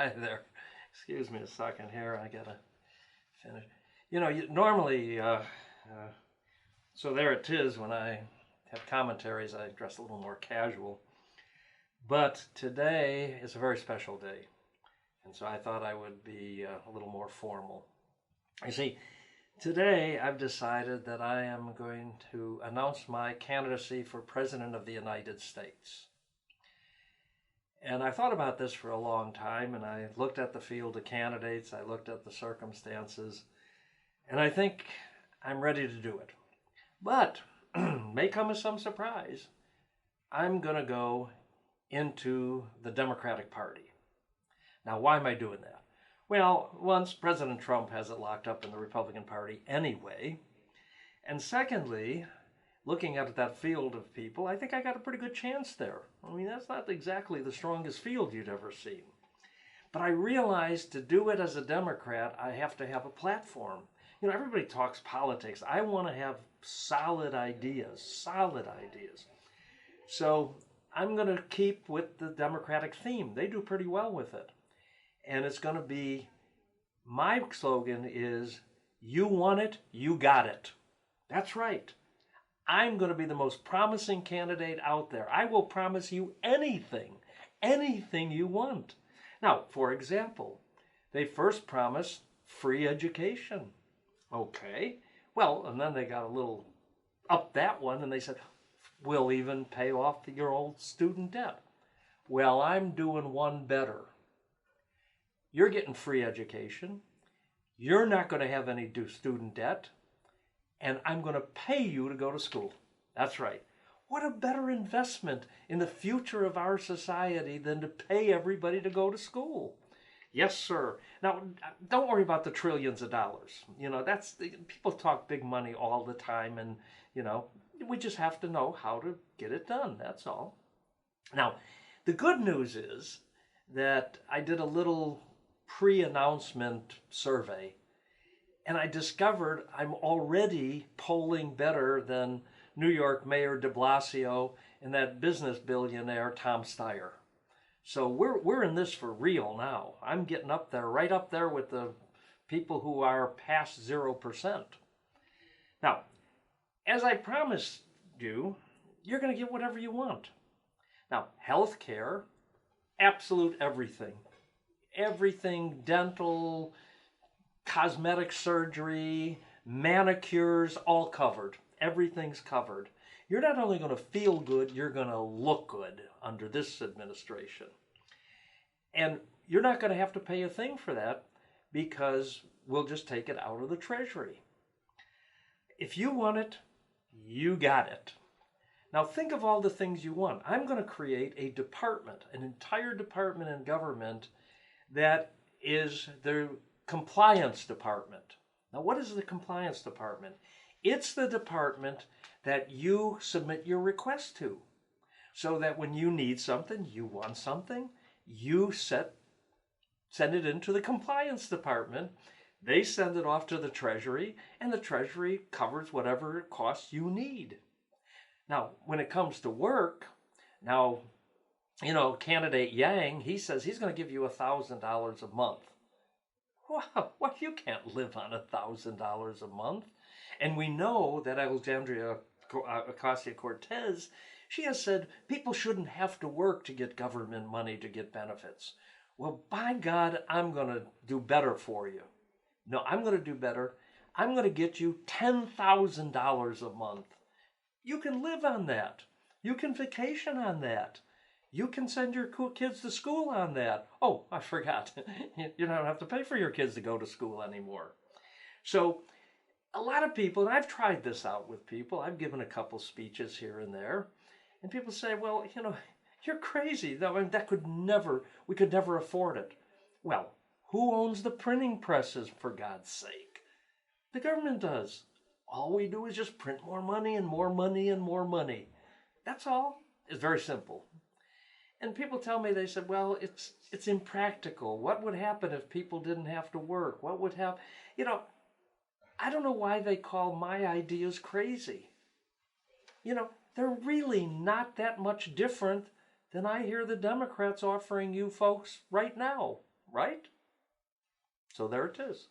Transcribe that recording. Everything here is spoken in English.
Hi there. Excuse me a second here. I gotta finish. Normally, so there it is. When I have commentaries, I dress a little more casual. But today is a very special day, and so I thought I would be a little more formal. You see, today I've decided that I am going to announce my candidacy for President of the United States. And I thought about this for a long time, and I looked at the field of candidates, I looked at the circumstances, and I think I'm ready to do it. But, may come as some surprise, I'm going to go into the Democratic Party. Now, why am I doing that? Well, once President Trump has it locked up in the Republican Party anyway, and secondly, looking at that field of people, I think I got a pretty good chance there. I mean, that's not exactly the strongest field you'd ever seen. But I realized to do it as a Democrat, I have to have a platform. Everybody talks politics. I want to have solid ideas, solid ideas. So I'm going to keep with the Democratic theme. They do pretty well with it. And it's going to be, my slogan is, you want it, you got it. That's right. I'm going to be the most promising candidate out there. I will promise you anything you want. Now, for example, they first promised free education. Okay, well, and then they got a little up that one and they said, we'll even pay off your old student debt. Well, I'm doing one better. You're getting free education. You're not going to have any student debt. And I'm going to pay you to go to school. That's right. What a better investment in the future of our society than to pay everybody to go to school. Yes, sir. Now, don't worry about the trillions of dollars. People talk big money all the time, and, we just have to know how to get it done. That's all. Now, the good news is that I did a little pre-announcement survey, and I discovered I'm already polling better than New York Mayor de Blasio and that business billionaire Tom Steyer. So we're in this for real now. I'm getting up there, right up there with the people who are past 0%. Now, as I promised you, you're going to get whatever you want. Now, health care, absolute everything. Everything, dental, cosmetic surgery, manicures, all covered. Everything's covered. You're not only going to feel good, you're going to look good under this administration. And you're not going to have to pay a thing for that because we'll just take it out of the Treasury. If you want it, you got it. Now think of all the things you want. I'm going to create a department, an entire department in government that is the compliance department. Now, what is the compliance department? It's the department that you submit your request to, so that when you need something, you want something, you send it into the compliance department. They send it off to the Treasury, and the Treasury covers whatever it costs you need. Now, when it comes to work, candidate Yang, he says he's going to give you $1,000 a month. Well, you can't live on $1,000 a month. And we know that Alexandria Ocasio-Cortez, she has said people shouldn't have to work to get government money to get benefits. Well, by God, I'm going to do better for you. No, I'm going to do better. I'm going to get you $10,000 a month. You can live on that. You can vacation on that. You can send your kids to school on that. Oh, I forgot. You don't have to pay for your kids to go to school anymore. So a lot of people, and I've tried this out with people, I've given a couple speeches here and there, and people say, well, you're crazy. We could never afford it. Well, who owns the printing presses, for God's sake? The government does. All we do is just print more money and more money and more money. That's all. It's very simple. And people tell me, they said, well, it's impractical. What would happen if people didn't have to work? What would happen? I don't know why they call my ideas crazy. They're really not that much different than I hear the Democrats offering you folks right now. right? So there it is.